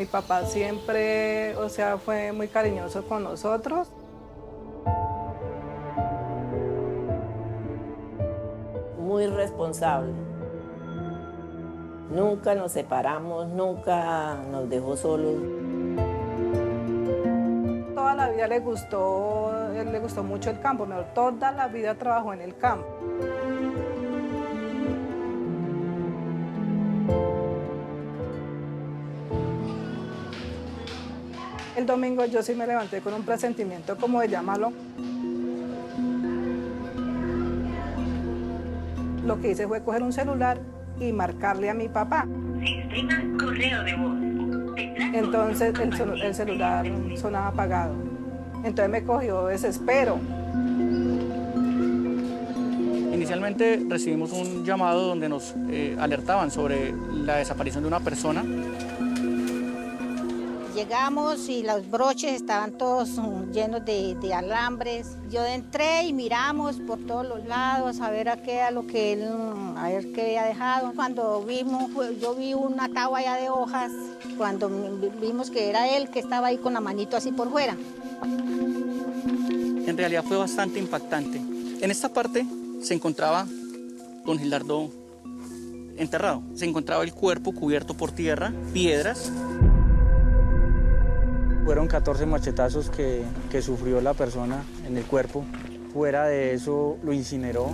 papá siempre, o sea, fue muy cariñoso con nosotros. Muy responsable. Nunca nos separamos, nunca nos dejó solos. Toda la vida le gustó, él le gustó mucho el campo, mejor, toda la vida trabajó en el campo. El domingo yo sí me levanté con un presentimiento como de llamarlo. Lo que hice fue coger un celular y marcarle a mi papá. Sistema correo de voz. Entonces el celular sonaba apagado. Entonces me cogió desespero. Inicialmente recibimos un llamado donde nos alertaban sobre la desaparición de una persona. Llegamos y los broches estaban todos llenos de alambres. Yo entré y miramos por todos los lados a ver a qué era lo que él, a ver qué había dejado. Cuando vimos, yo vi un atado allá de hojas, cuando vimos que era él que estaba ahí con la manito así por fuera. En realidad fue bastante impactante. En esta parte se encontraba don Gildardo enterrado. Se encontraba el cuerpo cubierto por tierra, piedras. Fueron 14 machetazos que sufrió la persona en el cuerpo. Fuera de eso, lo incineró.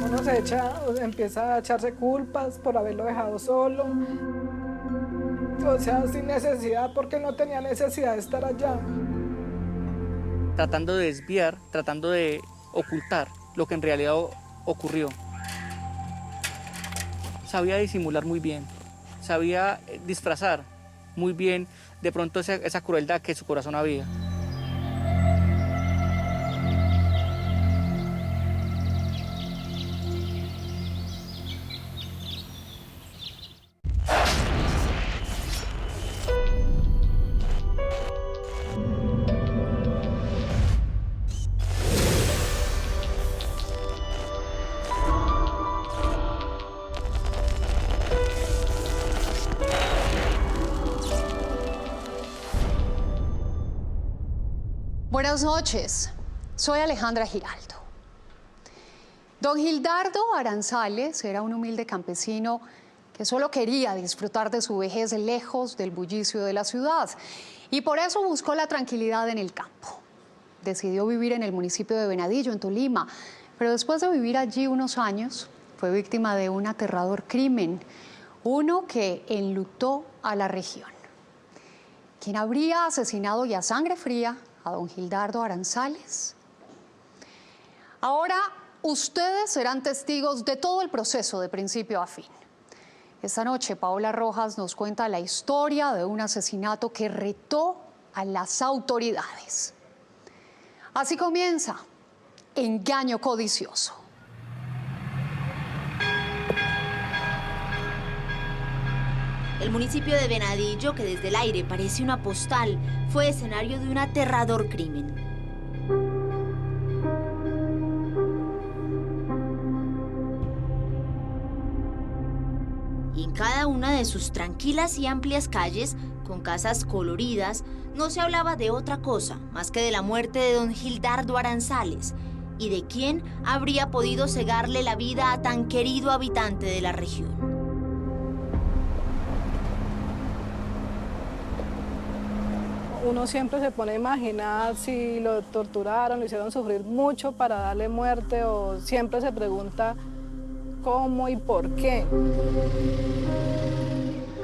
Uno empieza a echarse culpas por haberlo dejado solo. O sea, sin necesidad, porque no tenía necesidad de estar allá. Tratando de desviar, tratando de ocultar lo que en realidad ocurrió. Sabía disimular muy bien, sabía disfrazar muy bien de pronto esa crueldad que su corazón había. Buenas noches, soy Alejandra Giraldo. Don Gildardo Aranzales era un humilde campesino que solo quería disfrutar de su vejez lejos del bullicio de la ciudad y por eso buscó la tranquilidad en el campo. Decidió vivir en el municipio de Venadillo, en Tolima, pero después de vivir allí unos años fue víctima de un aterrador crimen, uno que enlutó a la región. ¿Quién habría asesinado y a sangre fría a don Gildardo Aranzales? Ahora ustedes serán testigos de todo el proceso de principio a fin. Esta noche Paola Rojas nos cuenta la historia de un asesinato que retó a las autoridades. Así comienza Engaño Codicioso. El municipio de Venadillo, que desde el aire parece una postal, fue escenario de un aterrador crimen. Y en cada una de sus tranquilas y amplias calles, con casas coloridas, no se hablaba de otra cosa más que de la muerte de don Gildardo Aranzales y de quién habría podido cegarle la vida a tan querido habitante de la región. Uno siempre se pone a imaginar si lo torturaron, lo hicieron sufrir mucho para darle muerte, o siempre se pregunta cómo y por qué.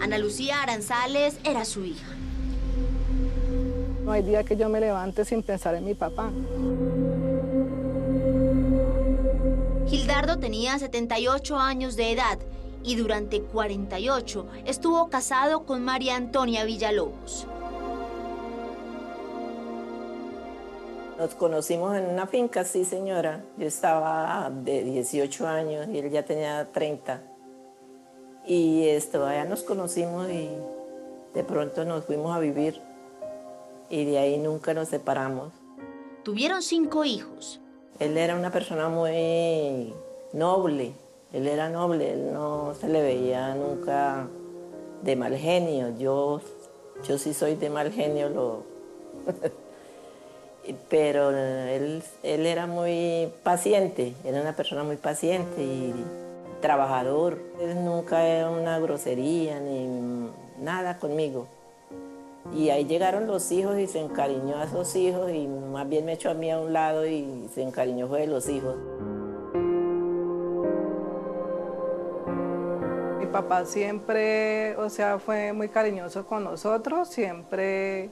Ana Lucía Aranzales era su hija. No hay día que yo me levante sin pensar en mi papá. Gildardo tenía 78 años de edad y durante 48 estuvo casado con María Antonia Villalobos. Nos conocimos en una finca, sí, señora. Yo estaba de 18 años y él ya tenía 30. Y allá nos conocimos y de pronto nos fuimos a vivir. Y de ahí nunca nos separamos. Tuvieron 5 hijos. Él era una persona muy noble. Él era noble, él no se le veía nunca de mal genio. Yo sí soy de mal genio, pero él era muy paciente, era una persona muy paciente y trabajador. Él nunca era una grosería ni nada conmigo. Y ahí llegaron los hijos y se encariñó a esos hijos y más bien me echó a mí a un lado y se encariñó fue de los hijos. Mi papá siempre, o sea, fue muy cariñoso con nosotros, siempre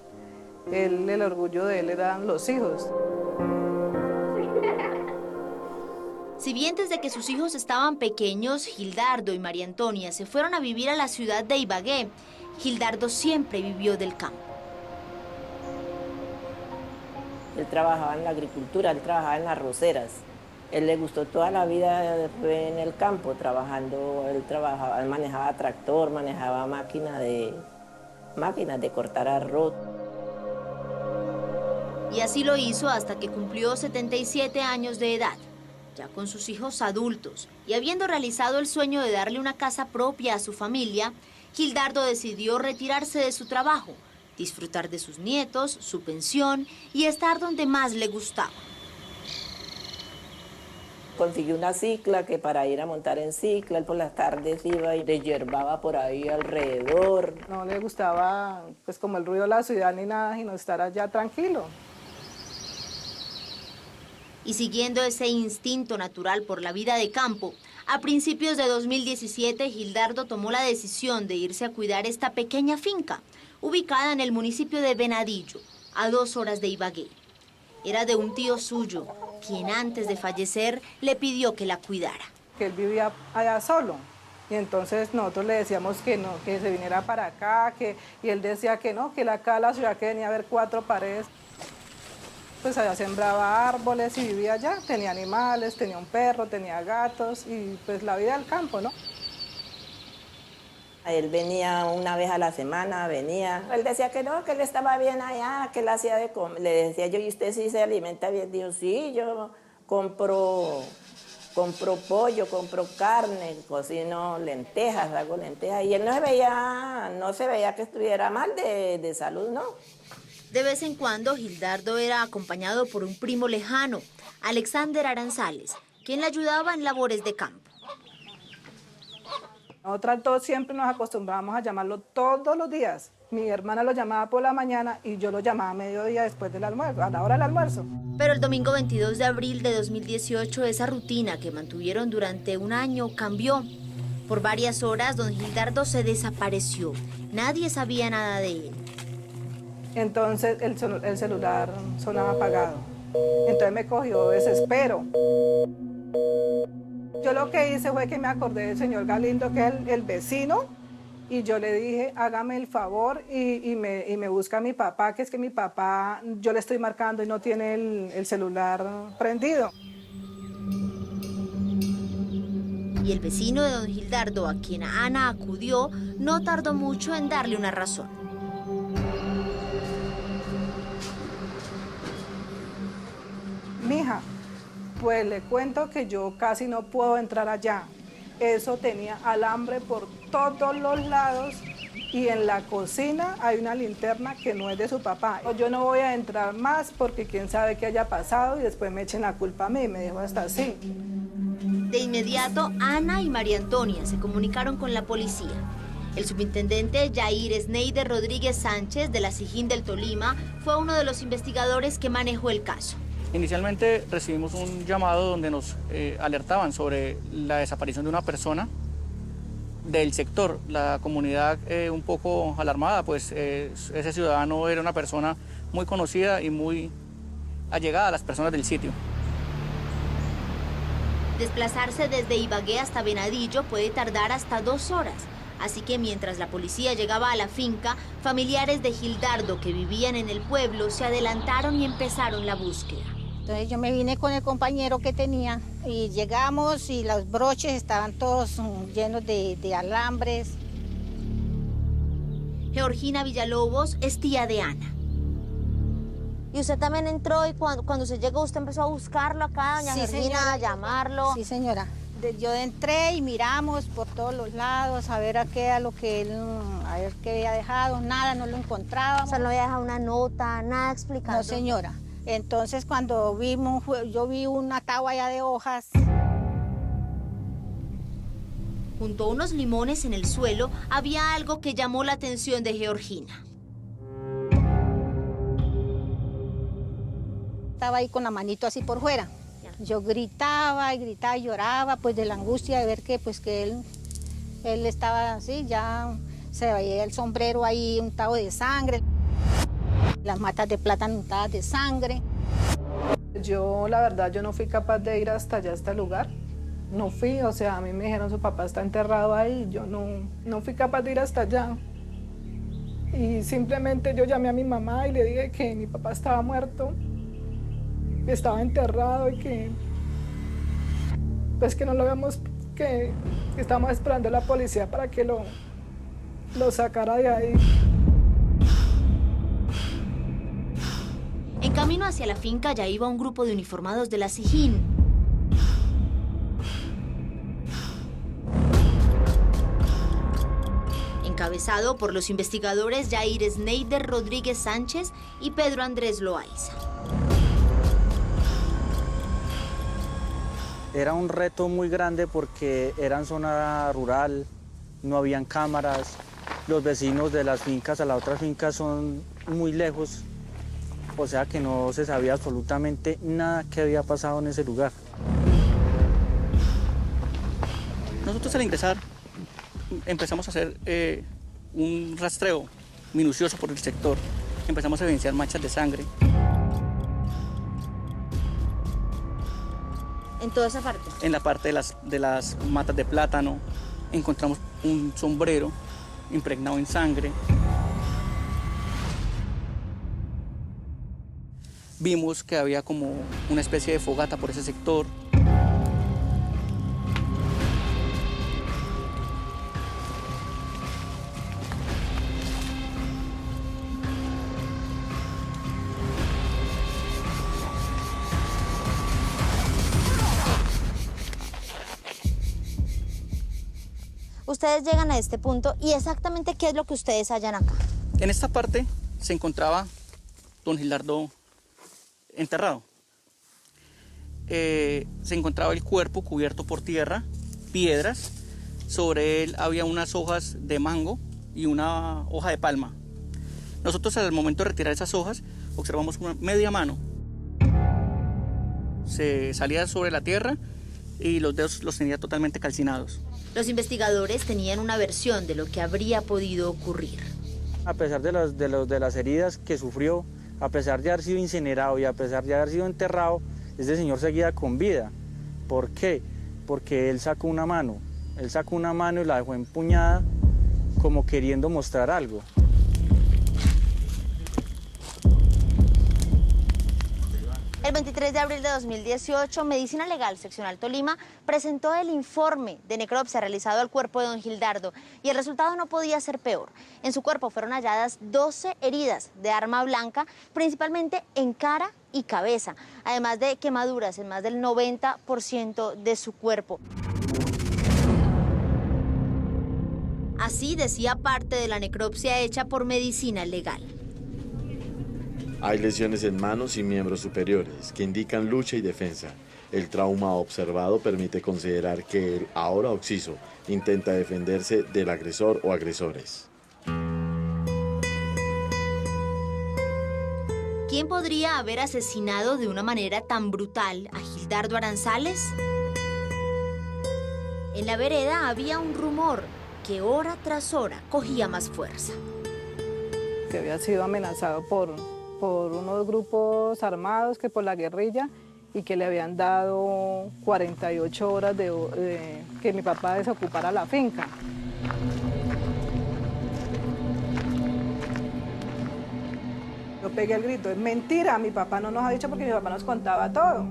el orgullo de él eran los hijos. Si bien desde que sus hijos estaban pequeños, Gildardo y María Antonia se fueron a vivir a la ciudad de Ibagué, Gildardo siempre vivió del campo. Él trabajaba en la agricultura, él trabajaba en las roceras. Él le gustó toda la vida en el campo, trabajando. Él manejaba tractor, manejaba máquinas de cortar arroz. Y así lo hizo hasta que cumplió 77 años de edad. Ya con sus hijos adultos y habiendo realizado el sueño de darle una casa propia a su familia, Gildardo decidió retirarse de su trabajo, disfrutar de sus nietos, su pensión y estar donde más le gustaba. Consiguió una cicla que para ir a montar en cicla, él por las tardes iba y deshierbaba por ahí alrededor. No le gustaba pues como el ruido de la ciudad ni nada, sino estar allá tranquilo. Y siguiendo ese instinto natural por la vida de campo, a principios de 2017 Gildardo tomó la decisión de irse a cuidar esta pequeña finca, ubicada en el municipio de Venadillo, a 2 horas de Ibagué. Era de un tío suyo, quien antes de fallecer le pidió que la cuidara. Que él vivía allá solo, y entonces nosotros le decíamos que no, que se viniera para acá, y él decía que no, que acá la ciudad que venía a ver 4 paredes. Pues allá sembraba árboles y vivía allá, tenía animales, tenía un perro, tenía gatos y pues la vida del campo, ¿no? Él venía una vez a la semana, venía. Él decía que no, que él estaba bien allá, que él hacía de comer. Le decía yo, ¿y usted sí se alimenta bien? Dijo, sí, yo compro pollo, compro carne, cocino lentejas, hago lentejas. Y él no se veía que estuviera mal de salud, ¿no? De vez en cuando, Gildardo era acompañado por un primo lejano, Alexander Aranzales, quien le ayudaba en labores de campo. Nosotras dos siempre nos acostumbrábamos a llamarlo todos los días. Mi hermana lo llamaba por la mañana y yo lo llamaba a mediodía después del almuerzo, a la hora del almuerzo. Pero el domingo 22 de abril de 2018, esa rutina que mantuvieron durante un año cambió. Por varias horas, don Gildardo se desapareció. Nadie sabía nada de él. Entonces el celular sonaba apagado. Entonces me cogió desespero. Yo lo que hice fue que me acordé del señor Galindo, que es el vecino, y yo le dije, hágame el favor y me busca a mi papá, que es que mi papá, yo le estoy marcando y no tiene el celular prendido. Y el vecino de don Gildardo, a quien Ana acudió, no tardó mucho en darle una razón. Mija, pues le cuento que yo casi no puedo entrar allá. Eso tenía alambre por todos los lados y en la cocina hay una linterna que no es de su papá. Yo no voy a entrar más porque quién sabe qué haya pasado y después me echen la culpa a mí, me dijo hasta así. De inmediato, Ana y María Antonia se comunicaron con la policía. El subintendente Jair Sneider Rodríguez Sánchez de la SIJIN del Tolima fue uno de los investigadores que manejó el caso. Inicialmente recibimos un llamado donde nos alertaban sobre la desaparición de una persona del sector. La comunidad un poco alarmada, pues ese ciudadano era una persona muy conocida y muy allegada a las personas del sitio. Desplazarse desde Ibagué hasta Venadillo puede tardar hasta 2 horas. Así que mientras la policía llegaba a la finca, familiares de Gildardo que vivían en el pueblo se adelantaron y empezaron la búsqueda. Entonces yo me vine con el compañero que tenía y llegamos y los broches estaban todos llenos de alambres. Georgina Villalobos es tía de Ana. ¿Y usted también entró y cuando usted llegó usted empezó a buscarlo acá, doña Georgina, a llamarlo? Sí, señora. Yo entré y miramos por todos los lados a ver a qué era lo que él, a ver qué había dejado, nada, no lo encontrábamos. O sea, no había dejado una nota, nada explicando. No, señora. Entonces cuando yo vi un ataúd allá de hojas. Junto a unos limones en el suelo había algo que llamó la atención de Georgina. Estaba ahí con la manito así por fuera. Yo gritaba y gritaba y lloraba pues de la angustia de ver que pues que él estaba así, ya se veía el sombrero ahí untado de sangre, las matas de plátano untadas de sangre. Yo, la verdad, yo no fui capaz de ir hasta allá, hasta el lugar. No fui, o sea, a mí me dijeron su papá está enterrado ahí, yo no fui capaz de ir hasta allá. Y simplemente yo llamé a mi mamá y le dije que mi papá estaba muerto, que estaba enterrado y que pues que no lo vemos, que estábamos esperando a la policía para que lo sacara de ahí. En camino hacia la finca ya iba un grupo de uniformados de la SIJIN. Encabezado por los investigadores Jair Sneider Rodríguez Sánchez y Pedro Andrés Loaiza. Era un reto muy grande porque era en zona rural, no habían cámaras, los vecinos de las fincas a las otras fincas son muy lejos, o sea que no se sabía absolutamente nada que había pasado en ese lugar. Nosotros al ingresar empezamos a hacer un rastreo minucioso por el sector, empezamos a evidenciar manchas de sangre. ¿En toda esa parte? En la parte de las matas de plátano encontramos un sombrero impregnado en sangre. Vimos que había como una especie de fogata por ese sector. Ustedes llegan a este punto y exactamente qué es lo que ustedes hallan acá. En esta parte se encontraba don Gildardo enterrado. Se encontraba el cuerpo cubierto por tierra, piedras. Sobre él había unas hojas de mango y una hoja de palma. Nosotros al momento de retirar esas hojas observamos una media mano. Se salía sobre la tierra y los dedos los tenía totalmente calcinados. Los investigadores tenían una versión de lo que habría podido ocurrir. A pesar de las heridas que sufrió, a pesar de haber sido incinerado y a pesar de haber sido enterrado, este señor seguía con vida. ¿Por qué? Porque él sacó una mano y la dejó empuñada como queriendo mostrar algo. El 23 de abril de 2018, Medicina Legal Seccional Tolima presentó el informe de necropsia realizado al cuerpo de don Gildardo y el resultado no podía ser peor. En su cuerpo fueron halladas 12 heridas de arma blanca, principalmente en cara y cabeza, además de quemaduras en más del 90% de su cuerpo. Así decía parte de la necropsia hecha por Medicina Legal. Hay lesiones en manos y miembros superiores que indican lucha y defensa. El trauma observado permite considerar que el ahora occiso intenta defenderse del agresor o agresores. ¿Quién podría haber asesinado de una manera tan brutal a Gildardo Aranzales? En la vereda había un rumor que hora tras hora cogía más fuerza. Que había sido amenazado por unos grupos armados, que por la guerrilla, y que le habían dado 48 horas de que mi papá desocupara la finca. Yo pegué el grito, es mentira, mi papá no nos ha dicho porque mi papá nos contaba todo.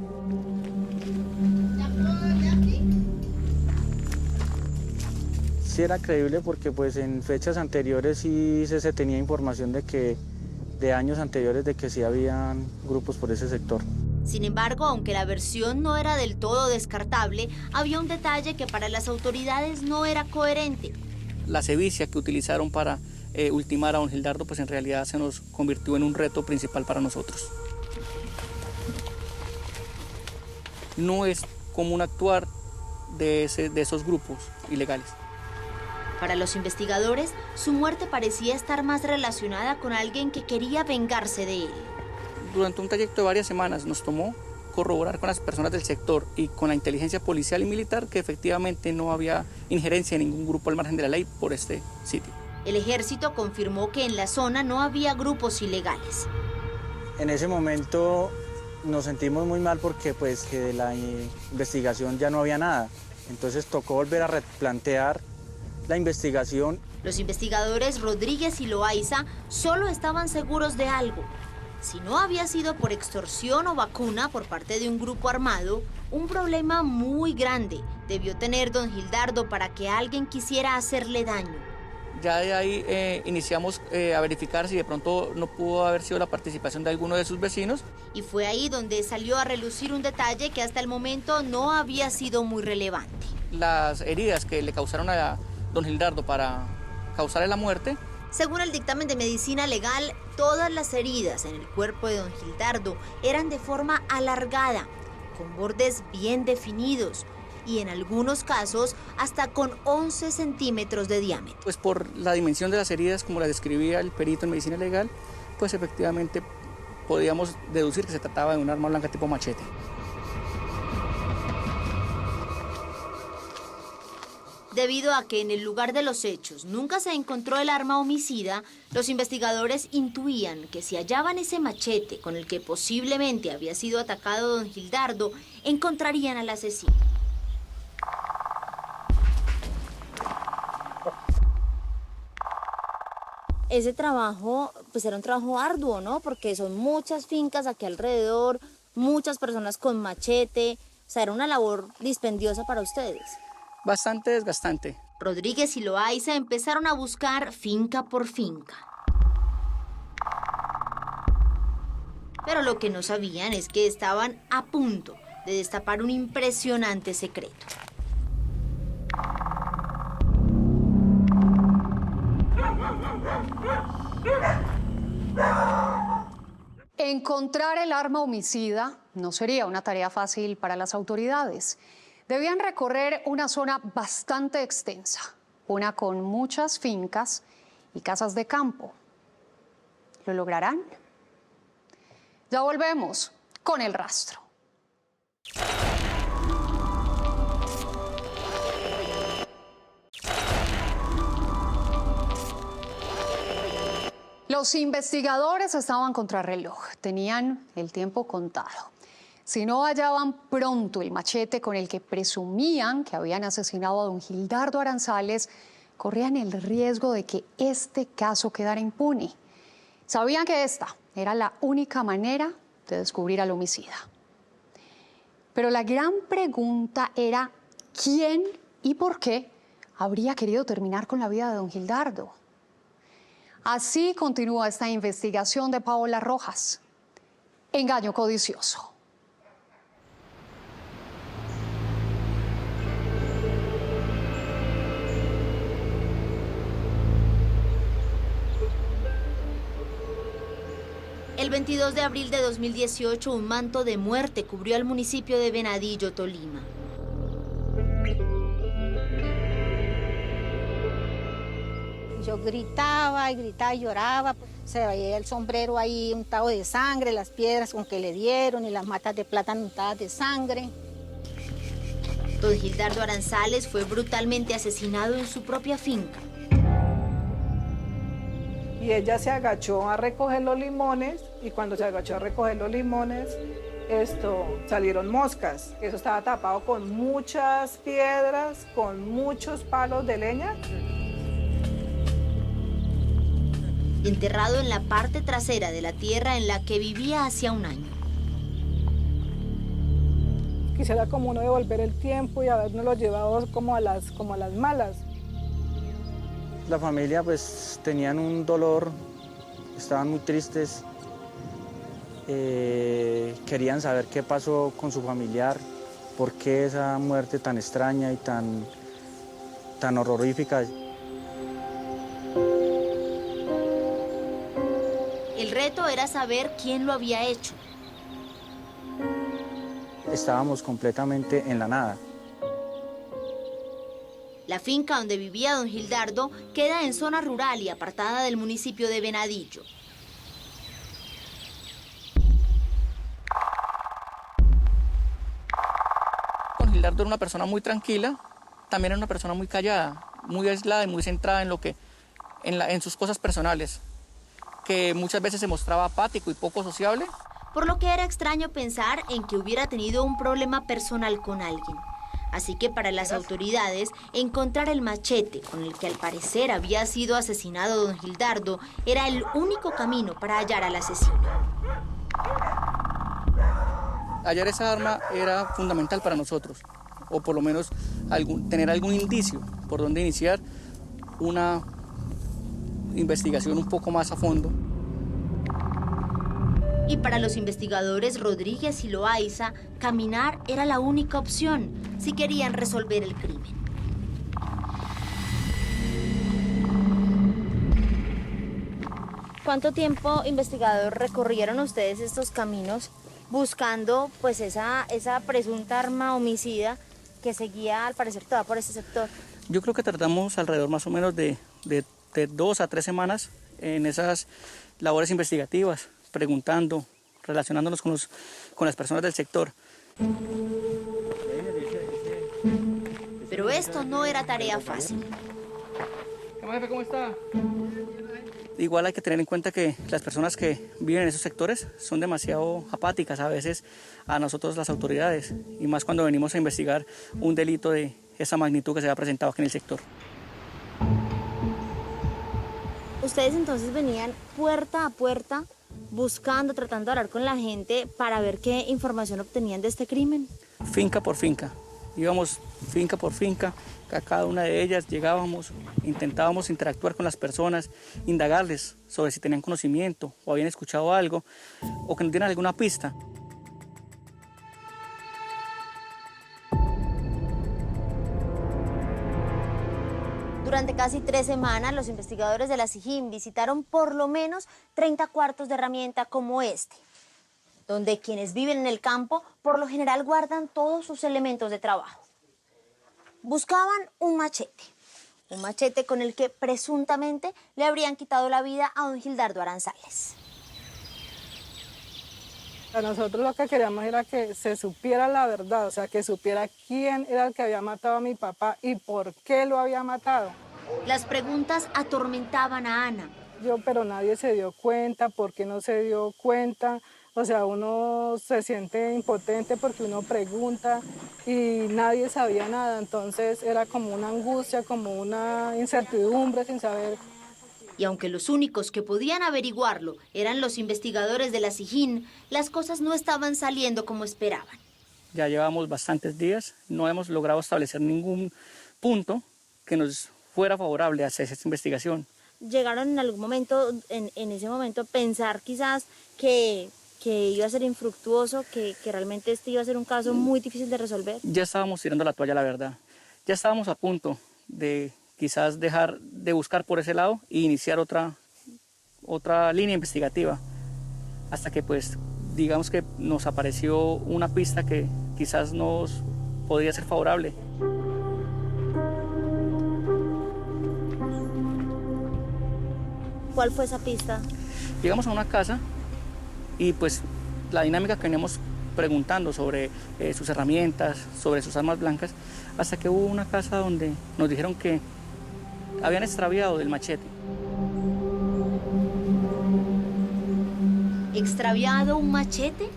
Sí era creíble porque pues en fechas anteriores sí se tenía información de años anteriores de que sí habían grupos por ese sector. Sin embargo, aunque la versión no era del todo descartable, había un detalle que para las autoridades no era coherente. La sevicia que utilizaron para ultimar a don Gildardo, pues en realidad se nos convirtió en un reto principal para nosotros. No es común actuar de esos grupos ilegales. Para los investigadores, su muerte parecía estar más relacionada con alguien que quería vengarse de él. Durante un trayecto de varias semanas nos tomó corroborar con las personas del sector y con la inteligencia policial y militar que efectivamente no había injerencia de ningún grupo al margen de la ley por este sitio. El ejército confirmó que en la zona no había grupos ilegales. En ese momento nos sentimos muy mal porque pues que de la investigación ya no había nada. Entonces tocó volver a replantear la investigación. Los investigadores Rodríguez y Loaiza solo estaban seguros de algo. Si no había sido por extorsión o vacuna por parte de un grupo armado, un problema muy grande debió tener don Gildardo para que alguien quisiera hacerle daño. Ya de ahí iniciamos a verificar si de pronto no pudo haber sido la participación de alguno de sus vecinos. Y fue ahí donde salió a relucir un detalle que hasta el momento no había sido muy relevante. Las heridas que le causaron a don Gildardo para causarle la muerte. Según el dictamen de medicina legal, todas las heridas en el cuerpo de don Gildardo eran de forma alargada, con bordes bien definidos y en algunos casos hasta con 11 centímetros de diámetro. Pues por la dimensión de las heridas, como la describía el perito en medicina legal, pues efectivamente podíamos deducir que se trataba de un arma blanca tipo machete. Debido a que en el lugar de los hechos nunca se encontró el arma homicida, los investigadores intuían que si hallaban ese machete con el que posiblemente había sido atacado don Gildardo, encontrarían al asesino. Ese trabajo, pues era un trabajo arduo, ¿no? Porque son muchas fincas aquí alrededor, muchas personas con machete, o sea, era una labor dispendiosa para ustedes. Bastante desgastante. Rodríguez y Loaiza empezaron a buscar finca por finca. Pero lo que no sabían es que estaban a punto de destapar un impresionante secreto. Encontrar el arma homicida no sería una tarea fácil para las autoridades. Debían recorrer una zona bastante extensa, una con muchas fincas y casas de campo. ¿Lo lograrán? Ya volvemos con el rastro. Los investigadores estaban contra reloj, tenían el tiempo contado. Si no hallaban pronto el machete con el que presumían que habían asesinado a don Gildardo Aranzales, corrían el riesgo de que este caso quedara impune. Sabían que esta era la única manera de descubrir al homicida. Pero la gran pregunta era ¿quién y por qué habría querido terminar con la vida de don Gildardo? Así continúa esta investigación de Paola Rojas. Engaño codicioso. El 22 de abril de 2018, un manto de muerte cubrió al municipio de Venadillo, Tolima. Yo gritaba y gritaba y lloraba. Se veía el sombrero ahí untado de sangre, las piedras con que le dieron y las matas de plátano untadas de sangre. Don Gildardo Aranzales fue brutalmente asesinado en su propia finca. Y ella se agachó a recoger los limones y cuando se agachó a recoger los limones, salieron moscas. Eso estaba tapado con muchas piedras, con muchos palos de leña. Enterrado en la parte trasera de la tierra en la que vivía hacía un año. Quisiera como uno devolver el tiempo y habernoslo llevado como a las malas. La familia pues tenían un dolor, estaban muy tristes querían saber qué pasó con su familiar, por qué esa muerte tan extraña y tan horrorífica. El reto era saber quién lo había hecho. Estábamos completamente en la nada. La finca donde vivía don Gildardo queda en zona rural y apartada del municipio de Venadillo. Don Gildardo era una persona muy tranquila, también era una persona muy callada, muy aislada y muy centrada en sus cosas personales, que muchas veces se mostraba apático y poco sociable. Por lo que era extraño pensar en que hubiera tenido un problema personal con alguien. Así que para las autoridades, encontrar el machete con el que al parecer había sido asesinado don Gildardo era el único camino para hallar al asesino. Hallar esa arma era fundamental para nosotros, o por lo menos tener algún indicio por donde iniciar una investigación un poco más a fondo. Y para los investigadores Rodríguez y Loaiza, caminar era la única opción si querían resolver el crimen. ¿Cuánto tiempo, investigador, recorrieron ustedes estos caminos buscando pues esa presunta arma homicida que seguía al parecer toda por este sector? Yo creo que tardamos alrededor más o menos de 2 a 3 semanas en esas labores investigativas, preguntando, relacionándonos con las personas del sector. Pero esto no era tarea fácil. Jefe, ¿cómo está? Igual hay que tener en cuenta que las personas que viven en esos sectores son demasiado apáticas a veces a nosotros las autoridades, y más cuando venimos a investigar un delito de esa magnitud que se ha presentado aquí en el sector. Ustedes entonces venían puerta a puerta buscando, tratando de hablar con la gente para ver qué información obtenían de este crimen. Finca por finca, íbamos finca por finca, a cada una de ellas llegábamos, intentábamos interactuar con las personas, indagarles sobre si tenían conocimiento o habían escuchado algo o que nos dieran alguna pista. Durante casi 3 semanas, los investigadores de la SIJIN visitaron por lo menos 30 cuartos de herramienta como este, donde quienes viven en el campo por lo general guardan todos sus elementos de trabajo. Buscaban un machete con el que presuntamente le habrían quitado la vida a don Gildardo Aranzales. A nosotros lo que queríamos era que se supiera la verdad, o sea, que supiera quién era el que había matado a mi papá y por qué lo había matado. Las preguntas atormentaban a Ana. Pero nadie se dio cuenta, ¿por qué no se dio cuenta? O sea, uno se siente impotente porque uno pregunta y nadie sabía nada, entonces era como una angustia, como una incertidumbre sin saber. Y aunque los únicos que podían averiguarlo eran los investigadores de la SIJIN, las cosas no estaban saliendo como esperaban. Ya llevamos bastantes días, no hemos logrado establecer ningún punto que nos fuera favorable a hacer esta investigación. ¿Llegaron en algún momento, en ese momento, a pensar quizás que iba a ser infructuoso, que realmente este iba a ser un caso muy difícil de resolver? Ya estábamos tirando la toalla, la verdad. Ya estábamos a punto de quizás dejar de buscar por ese lado e iniciar otra línea investigativa, hasta que pues digamos que nos apareció una pista que quizás nos podría ser favorable. ¿Cuál fue esa pista? Llegamos a una casa y pues la dinámica que veníamos preguntando sobre sus herramientas, sobre sus armas blancas, hasta que hubo una casa donde nos dijeron que habían extraviado el machete. ¿Extraviado un machete?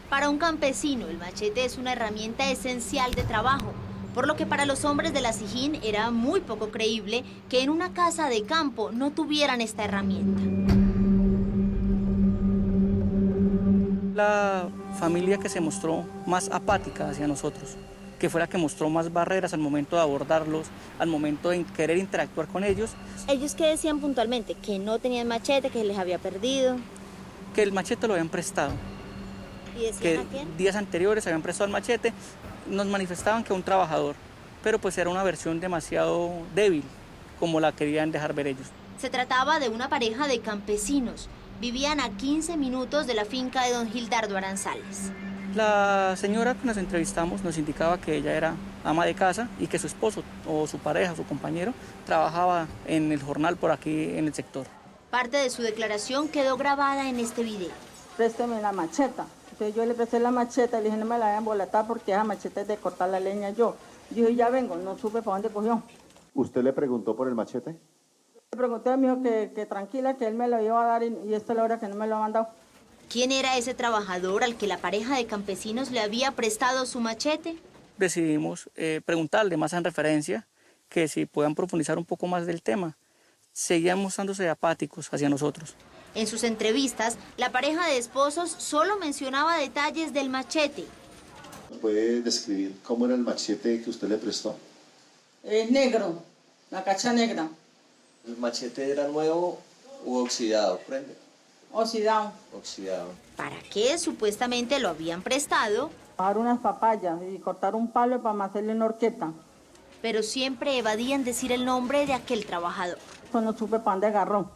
Para un campesino, el machete es una herramienta esencial de trabajo, por lo que para los hombres de la SIJIN era muy poco creíble que en una casa de campo no tuvieran esta herramienta. La familia que se mostró más apática hacia nosotros, que fue la que mostró más barreras al momento de abordarlos, al momento de querer interactuar con ellos. ¿Ellos qué decían puntualmente? ¿Que no tenían machete, que les había perdido? Que el machete lo habían prestado, ¿Y decían que a quién? días anteriores habían prestado el machete. Nos manifestaban que un trabajador, pero pues era una versión demasiado débil, como la querían dejar ver ellos. Se trataba de una pareja de campesinos. Vivían a 15 minutos de la finca de don Gildardo Aranzales. La señora que nos entrevistamos nos indicaba que ella era ama de casa y que su esposo o su pareja, su compañero, trabajaba en el jornal por aquí en el sector. Parte de su declaración quedó grabada en este video. Présteme la macheta. Entonces yo le presté la macheta y le dije, no me la vayan a embolatar porque esa macheta es de cortar la leña yo. Yo dije, ya vengo, no supe para dónde cogió. ¿Usted le preguntó por el machete? Le pregunté, me dijo que tranquila, que él me lo iba a dar y esta es la hora que no me lo ha mandado. ¿Quién era ese trabajador al que la pareja de campesinos le había prestado su machete? Decidimos preguntarle más en referencia que si puedan profundizar un poco más del tema. Seguían mostrándose apáticos hacia nosotros. En sus entrevistas, la pareja de esposos solo mencionaba detalles del machete. ¿Puede describir cómo era el machete que usted le prestó? Es negro, la cacha negra. ¿El machete era nuevo u oxidado? ¿Prende? Oxidado. Oxidado. ¿Para qué supuestamente lo habían prestado? Bajar unas papayas y cortar un palo para hacerle una horqueta. Pero siempre evadían decir el nombre de aquel trabajador. Pues no supe para dónde agarró.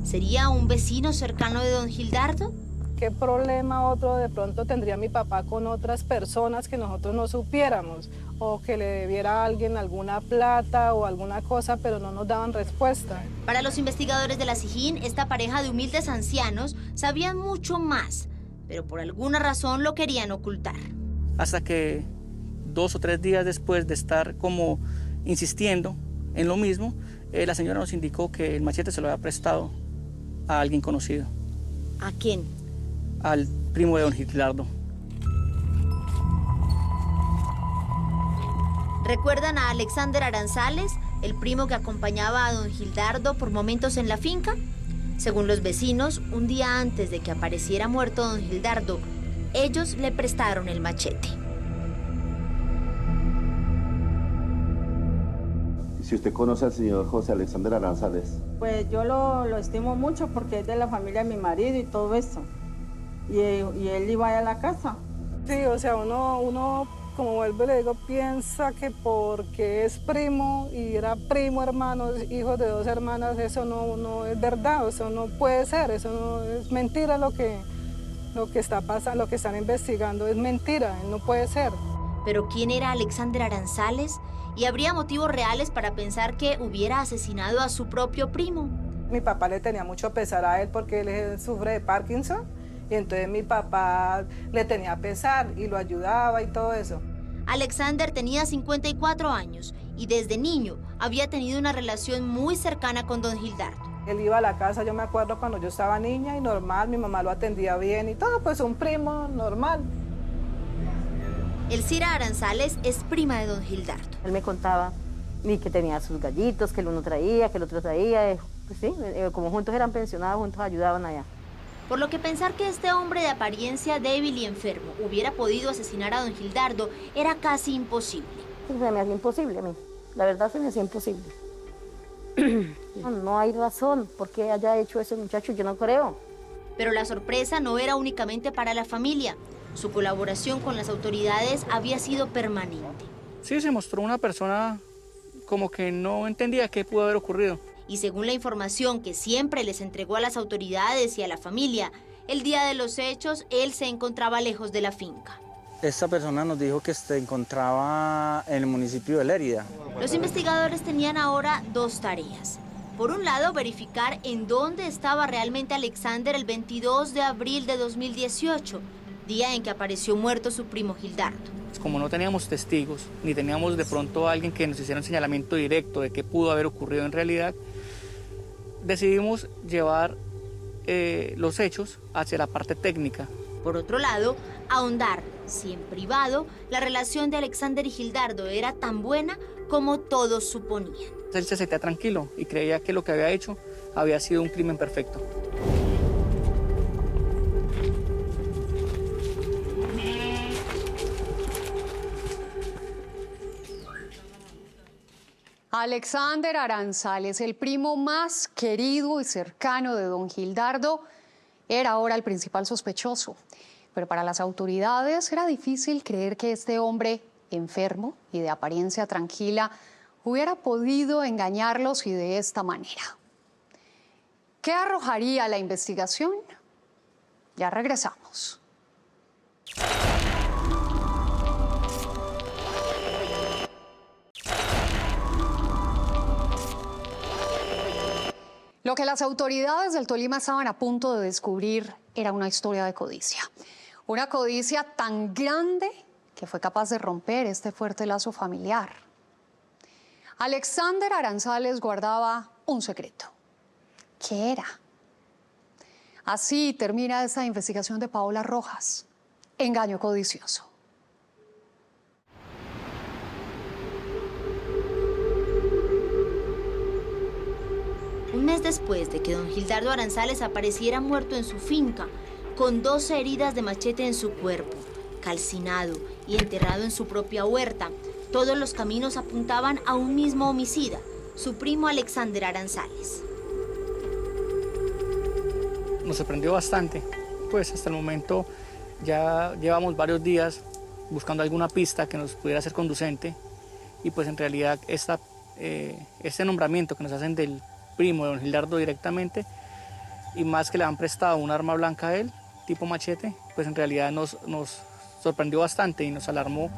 ¿Sería un vecino cercano de don Gildardo? ¿Qué problema otro de pronto tendría mi papá con otras personas que nosotros no supiéramos? O que le debiera a alguien alguna plata o alguna cosa, pero no nos daban respuesta. Para los investigadores de la SIJIN, esta pareja de humildes ancianos sabían mucho más, pero por alguna razón lo querían ocultar. Hasta que 2 o 3 días después de estar como insistiendo en lo mismo, la señora nos indicó que el machete se lo había prestado a alguien conocido. ¿A quién? Al primo de don Gildardo. ¿Recuerdan a Alexander Aranzales, el primo que acompañaba a don Gildardo por momentos en la finca? Según los vecinos, un día antes de que apareciera muerto don Gildardo, ellos le prestaron el machete. Si usted conoce al señor José Alexander Aranzales. Pues yo lo estimo mucho porque es de la familia de mi marido y todo eso. Y él iba a la casa. Sí, o sea, uno como vuelvo y le digo, piensa que porque es primo y era primo hermano, hijo de 2 hermanas, eso no es verdad, eso no puede ser, eso no es mentira lo que está pasando, lo que están investigando es mentira, no puede ser. ¿Pero quién era Alexander Aranzales? ¿Y habría motivos reales para pensar que hubiera asesinado a su propio primo? Mi papá le tenía mucho pesar a él porque él sufre de Parkinson y entonces mi papá le tenía pesar y lo ayudaba y todo eso. Alexander tenía 54 años y desde niño había tenido una relación muy cercana con don Gildardo. Él iba a la casa, yo me acuerdo cuando yo estaba niña y normal, mi mamá lo atendía bien y todo, pues un primo normal. Elcira Aranzales es prima de don Gildardo. Él me contaba que tenía sus gallitos, que el uno traía, que el otro traía. Pues sí, como juntos eran pensionados, juntos ayudaban allá. Por lo que pensar que este hombre de apariencia débil y enfermo hubiera podido asesinar a don Gildardo era casi imposible. Se me hacía imposible a mí, la verdad se me hacía imposible. No hay razón por qué haya hecho eso el muchacho, yo no creo. Pero la sorpresa no era únicamente para la familia. Su colaboración con las autoridades había sido permanente. Sí, se mostró una persona como que no entendía qué pudo haber ocurrido. Y según la información que siempre les entregó a las autoridades y a la familia, el día de los hechos, él se encontraba lejos de la finca. Esta persona nos dijo que se encontraba en el municipio de Lérida. Los investigadores tenían ahora 2 tareas. Por un lado, verificar en dónde estaba realmente Alexander el 22 de abril de 2018, día en que apareció muerto su primo Gildardo. Como no teníamos testigos, ni teníamos de pronto a alguien que nos hiciera un señalamiento directo de qué pudo haber ocurrido en realidad, decidimos llevar los hechos hacia la parte técnica. Por otro lado, ahondar, si en privado, la relación de Alexander y Gildardo era tan buena como todos suponían. Él se sentía tranquilo y creía que lo que había hecho había sido un crimen perfecto. Alexander Aranzales, el primo más querido y cercano de don Gildardo, era ahora el principal sospechoso. Pero para las autoridades era difícil creer que este hombre enfermo y de apariencia tranquila hubiera podido engañarlos y de esta manera. ¿Qué arrojaría la investigación? Ya regresamos. Lo que las autoridades del Tolima estaban a punto de descubrir era una historia de codicia. Una codicia tan grande que fue capaz de romper este fuerte lazo familiar. Alexander Aranzales guardaba un secreto. ¿Qué era? Así termina esta investigación de Paola Rojas. Engaño codicioso. Un mes después de que don Gildardo Aranzales apareciera muerto en su finca, con 12 heridas de machete en su cuerpo, calcinado y enterrado en su propia huerta, todos los caminos apuntaban a un mismo homicida, su primo Alexander Aranzales. Nos sorprendió bastante, pues hasta el momento ya llevamos varios días buscando alguna pista que nos pudiera ser conducente y pues en realidad este nombramiento que nos hacen del primo de don Gildardo directamente y más que le han prestado un arma blanca a él, tipo machete, pues en realidad nos sorprendió bastante y nos alarmó.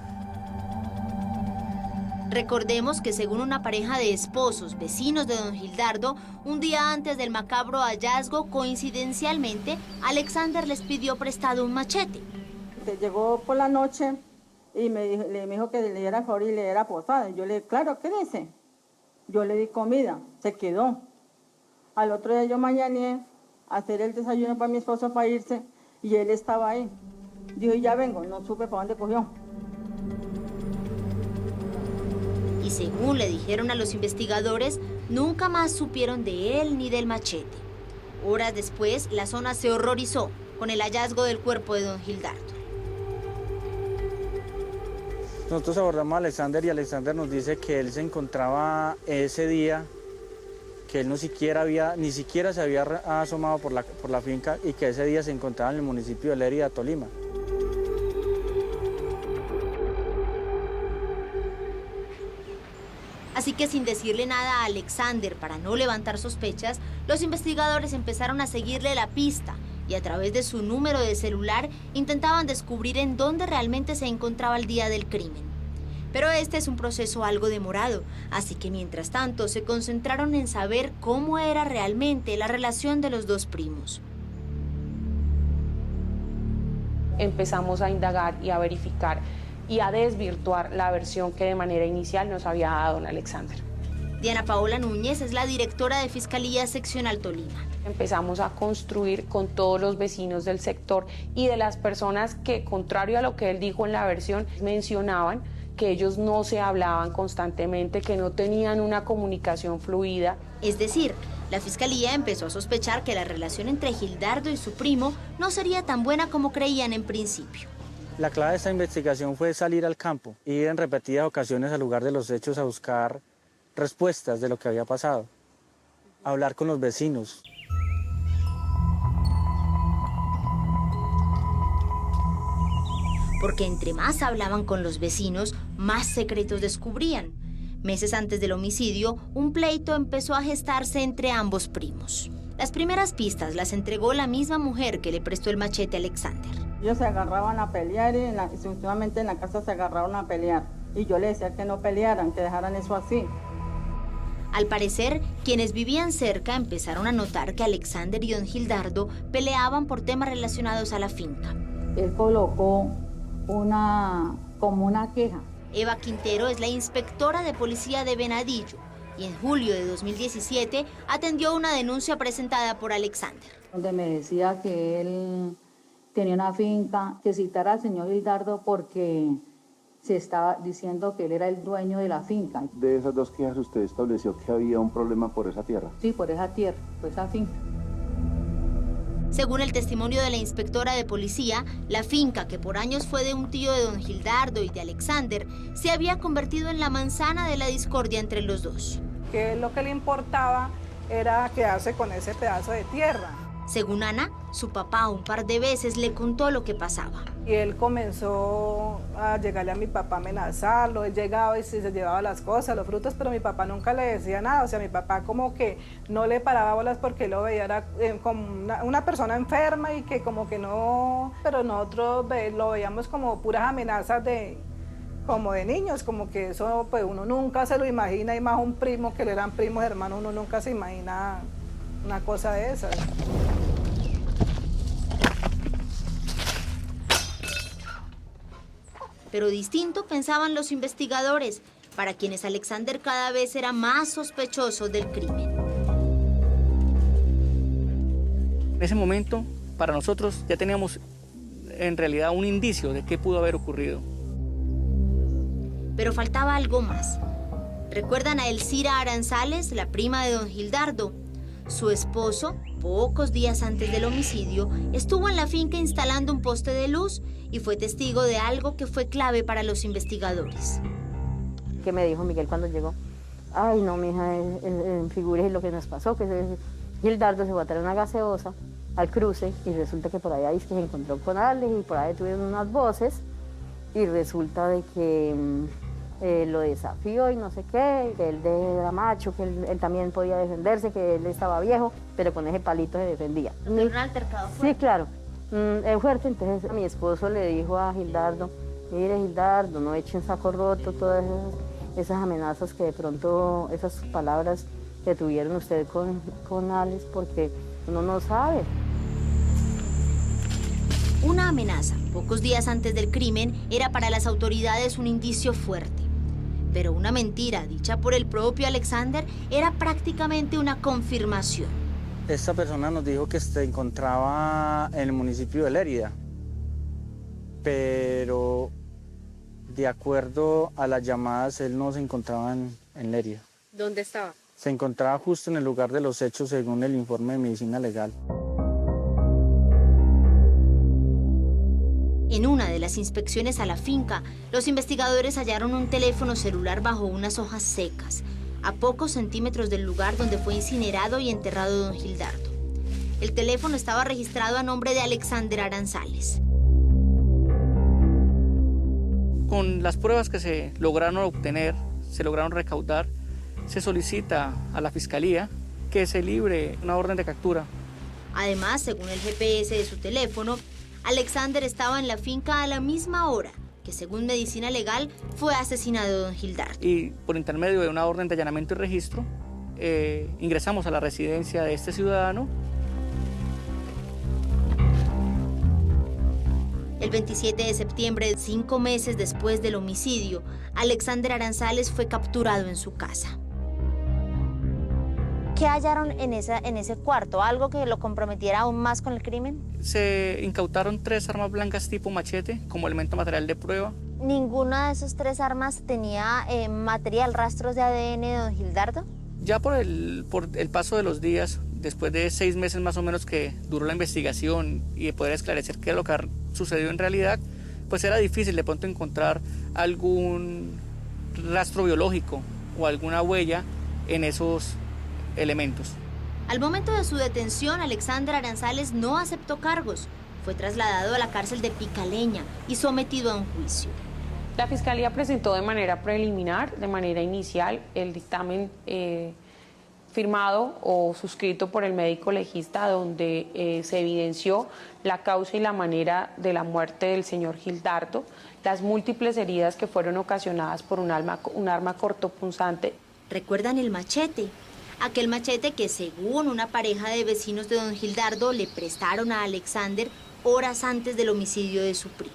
Recordemos que según una pareja de esposos, vecinos de don Gildardo, un día antes del macabro hallazgo, coincidencialmente, Alexander les pidió prestado un machete. Llegó por la noche y le dijo que le diera favor y le diera posada. Yo le dije, claro, ¿qué dice? Yo le di comida, se quedó. Al otro día yo mañané a hacer el desayuno para mi esposo para irse y él estaba ahí. Dijo, ya vengo, no supe para dónde cogió. Y según le dijeron a los investigadores, nunca más supieron de él ni del machete. Horas después, la zona se horrorizó con el hallazgo del cuerpo de don Gildardo. Nosotros abordamos a Alexander y Alexander nos dice que él se encontraba ese día, que él ni siquiera se había asomado por la finca y que ese día se encontraba en el municipio de Lérida, Tolima. Así que sin decirle nada a Alexander para no levantar sospechas, los investigadores empezaron a seguirle la pista y a través de su número de celular intentaban descubrir en dónde realmente se encontraba el día del crimen. Pero este es un proceso algo demorado, así que mientras tanto se concentraron en saber cómo era realmente la relación de los dos primos. Empezamos a indagar y a verificar y a desvirtuar la versión que de manera inicial nos había dado don Alexander. Diana Paola Núñez es la directora de Fiscalía Seccional Tolima. Empezamos a construir con todos los vecinos del sector y de las personas que, contrario a lo que él dijo en la versión, mencionaban que ellos no se hablaban constantemente, que no tenían una comunicación fluida. Es decir, la Fiscalía empezó a sospechar que la relación entre Gildardo y su primo no sería tan buena como creían en principio. La clave de esta investigación fue salir al campo, ir en repetidas ocasiones al lugar de los hechos a buscar respuestas de lo que había pasado, hablar con los vecinos. Porque entre más hablaban con los vecinos, más secretos descubrían. Meses antes del homicidio, un pleito empezó a gestarse entre ambos primos. Las primeras pistas las entregó la misma mujer que le prestó el machete a Alexander. Ellos se agarraban a pelear y últimamente en la casa se agarraron a pelear. Y yo le decía que no pelearan, que dejaran eso así. Al parecer, quienes vivían cerca empezaron a notar que Alexander y don Gildardo peleaban por temas relacionados a la finca. Él colocó como una queja. Eva Quintero es la inspectora de policía de Venadillo y en julio de 2017 atendió una denuncia presentada por Alexander. Donde me decía que él tenía una finca, que citara al señor Gildardo porque se estaba diciendo que él era el dueño de la finca. De esas dos quejas usted estableció que había un problema por esa tierra. Sí, por esa tierra, por esa finca. Según el testimonio de la inspectora de policía, la finca, que por años fue de un tío de don Gildardo y de Alexander, se había convertido en la manzana de la discordia entre los dos. Que lo que le importaba era quedarse con ese pedazo de tierra. Según Ana, su papá un par de veces le contó lo que pasaba. Y él comenzó a llegarle a mi papá a amenazarlo, él llegaba y se llevaba las cosas, los frutos, pero mi papá nunca le decía nada, o sea, mi papá como que no le paraba bolas porque lo veía era, como una persona enferma y que como que no, pero nosotros lo veíamos como puras amenazas como de niños, como que eso pues uno nunca se lo imagina, y más un primo que le eran primos hermanos, uno nunca se imagina una cosa de esas. Pero distinto pensaban los investigadores, para quienes Alexander cada vez era más sospechoso del crimen. En ese momento, para nosotros ya teníamos en realidad un indicio de qué pudo haber ocurrido. Pero faltaba algo más. ¿Recuerdan a Elcira Aranzales, la prima de don Gildardo? Su esposo, pocos días antes del homicidio, estuvo en la finca instalando un poste de luz y fue testigo de algo que fue clave para los investigadores. ¿Qué me dijo Miguel cuando llegó? Ay, no, mija, figúrese lo que nos pasó, que Gildardo se fue a traer una gaseosa al cruce y resulta que por allá se encontró con Alex y por ahí tuvieron unas voces y resulta de que lo desafió y no sé qué, que él era macho, que él también podía defenderse, que él estaba viejo, pero con ese palito se defendía. ¿Un altercado fuerte? Sí, claro, fuerte. Entonces mi esposo le dijo a Gildardo, mire Gildardo, no eche en saco roto todas esas amenazas que de pronto, esas palabras que tuvieron usted con Alex, porque uno no sabe. Una amenaza, pocos días antes del crimen, era para las autoridades un indicio fuerte. Pero una mentira dicha por el propio Alexander era prácticamente una confirmación. Esta persona nos dijo que se encontraba en el municipio de Lérida, pero de acuerdo a las llamadas, él no se encontraba en Lérida. ¿Dónde estaba? Se encontraba justo en el lugar de los hechos, según el informe de medicina legal. En una de las inspecciones a la finca, los investigadores hallaron un teléfono celular bajo unas hojas secas, a pocos centímetros del lugar donde fue incinerado y enterrado don Gildardo. El teléfono estaba registrado a nombre de Alexander Aranzales. Con las pruebas que se lograron obtener, se lograron recaudar, se solicita a la Fiscalía que se libre una orden de captura. Además, según el GPS de su teléfono, Alexander estaba en la finca a la misma hora que, según medicina legal, fue asesinado don Gildardo. Y por intermedio de una orden de allanamiento y registro, ingresamos a la residencia de este ciudadano. El 27 de septiembre, 5 meses después del homicidio, Alexander Aranzales fue capturado en su casa. ¿Qué hallaron en ese cuarto? ¿Algo que lo comprometiera aún más con el crimen? Se incautaron 3 armas blancas tipo machete como elemento material de prueba. ¿Ninguna de esas 3 armas tenía material, rastros de ADN de don Gildardo? Ya por el paso de los días, después de 6 meses más o menos que duró la investigación y de poder esclarecer qué es lo que sucedió en realidad, pues era difícil de pronto encontrar algún rastro biológico o alguna huella en esos elementos. Al momento de su detención, Alexander Aranzales no aceptó cargos. Fue trasladado a la cárcel de Picaleña y sometido a un juicio. La Fiscalía presentó de manera preliminar, de manera inicial, el dictamen firmado o suscrito por el médico legista, donde se evidenció la causa y la manera de la muerte del señor Gildardo, las múltiples heridas que fueron ocasionadas por un arma cortopunzante. ¿Recuerdan el machete? Aquel machete que, según una pareja de vecinos de don Gildardo, le prestaron a Alexander horas antes del homicidio de su primo.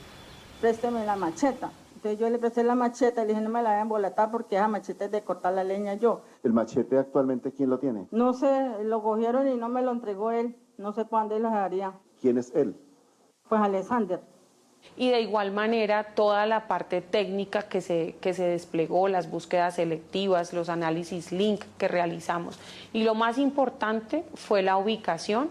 Présteme la macheta. Entonces yo le presté la macheta y le dije no me la voy a embolatar porque esa macheta es de cortar la leña yo. ¿El machete actualmente quién lo tiene? No sé, lo cogieron y no me lo entregó él. No sé para dónde lo dejaría. ¿Quién es él? Pues Alexander. Y de igual manera toda la parte técnica que se desplegó, las búsquedas selectivas, los análisis link que realizamos. Y lo más importante fue la ubicación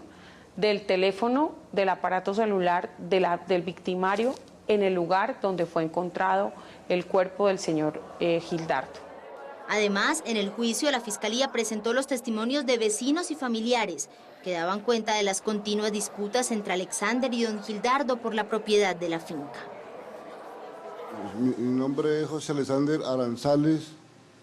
del teléfono, del aparato celular del victimario en el lugar donde fue encontrado el cuerpo del señor Gildardo. Además, en el juicio la Fiscalía presentó los testimonios de vecinos y familiares que daban cuenta de las continuas disputas entre Alexander y don Gildardo por la propiedad de la finca. Mi nombre es José Alexander Aranzales,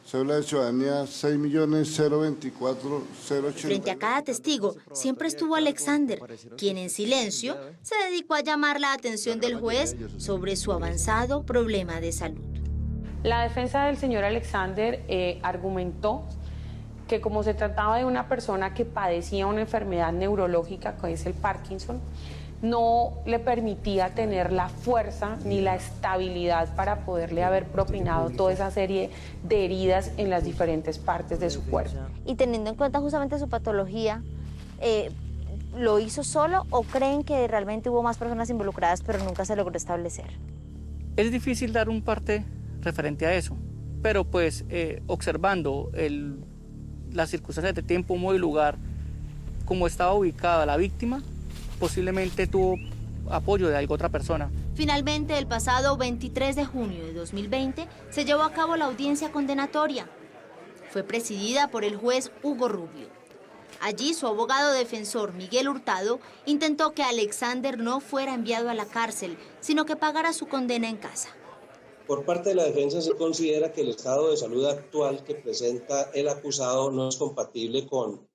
cédula de ciudadanía 6.024.080. Frente a cada testigo siempre estuvo Alexander, quien en silencio se dedicó a llamar la atención del juez sobre su avanzado problema de salud. La defensa del señor Alexander argumentó que como se trataba de una persona que padecía una enfermedad neurológica, que es el Parkinson, no le permitía tener la fuerza ni la estabilidad para poderle haber propinado toda esa serie de heridas en las diferentes partes de su cuerpo. Y teniendo en cuenta justamente su patología, ¿lo hizo solo o creen que realmente hubo más personas involucradas pero nunca se logró establecer? Es difícil dar un parte referente a eso, pero pues observando las circunstancias de tiempo, modo y lugar, como estaba ubicada la víctima, posiblemente tuvo apoyo de alguna otra persona. Finalmente, el pasado 23 de junio de 2020 se llevó a cabo la audiencia condenatoria. Fue presidida por el juez Hugo Rubio. Allí su abogado defensor Miguel Hurtado intentó que Alexander no fuera enviado a la cárcel, sino que pagara su condena en casa. Por parte de la defensa se considera que el estado de salud actual que presenta el acusado no es compatible con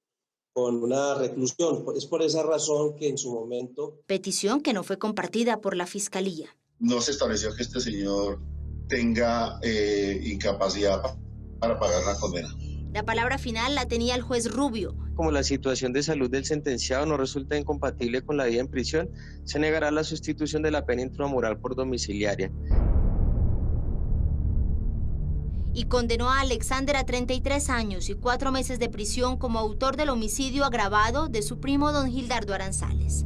una reclusión. Es por esa razón que en su momento... Petición que no fue compartida por la Fiscalía. No se estableció que este señor tenga incapacidad para pagar la condena. La palabra final la tenía el juez Rubio. Como la situación de salud del sentenciado no resulta incompatible con la vida en prisión, se negará la sustitución de la pena intramural por domiciliaria. Y condenó a Alexander a 33 años y 4 meses de prisión como autor del homicidio agravado de su primo don Gildardo Aranzales.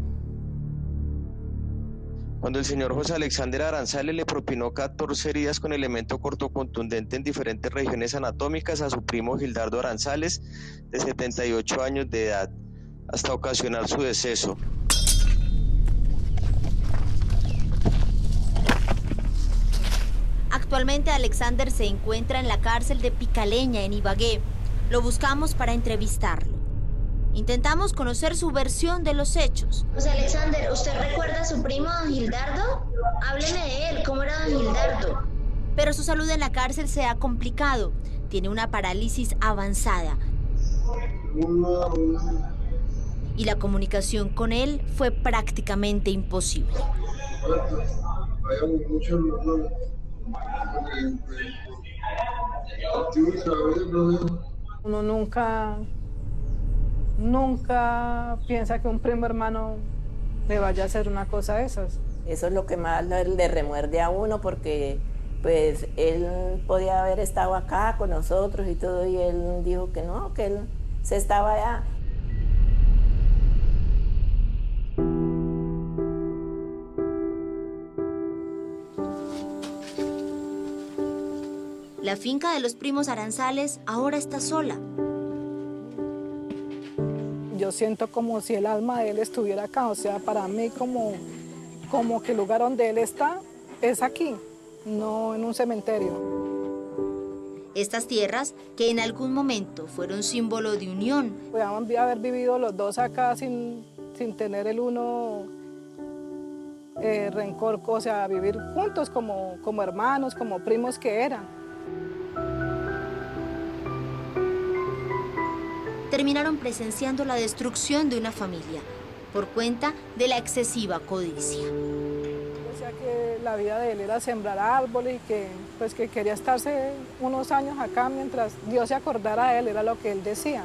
Cuando el señor José Alexander Aranzales le propinó 14 heridas con elemento cortocontundente en diferentes regiones anatómicas a su primo Gildardo Aranzales, de 78 años de edad, hasta ocasionar su deceso. Actualmente Alexander se encuentra en la cárcel de Picaleña, en Ibagué. Lo buscamos para entrevistarlo. Intentamos conocer su versión de los hechos. José Alexander, ¿usted recuerda a su primo don Gildardo? Hábleme de él, ¿cómo era don Gildardo? Pero su salud en la cárcel se ha complicado. Tiene una parálisis avanzada. Y la comunicación con él fue prácticamente imposible. Uno nunca piensa que un primo hermano le vaya a hacer una cosa de esas. Eso es lo que más le remuerde a uno, porque pues él podía haber estado acá con nosotros y todo, y él dijo que no, que él se estaba allá. La finca de los primos Aranzales ahora está sola. Yo siento como si el alma de él estuviera acá, o sea, para mí como que el lugar donde él está es aquí, no en un cementerio. Estas tierras, que en algún momento fueron símbolo de unión. Podíamos haber vivido los dos acá sin tener el uno rencor, o sea, vivir juntos como hermanos, como primos que eran. Terminaron presenciando la destrucción de una familia por cuenta de la excesiva codicia. Decía que la vida de él era sembrar árboles y que quería estarse unos años acá mientras Dios se acordara de él, era lo que él decía.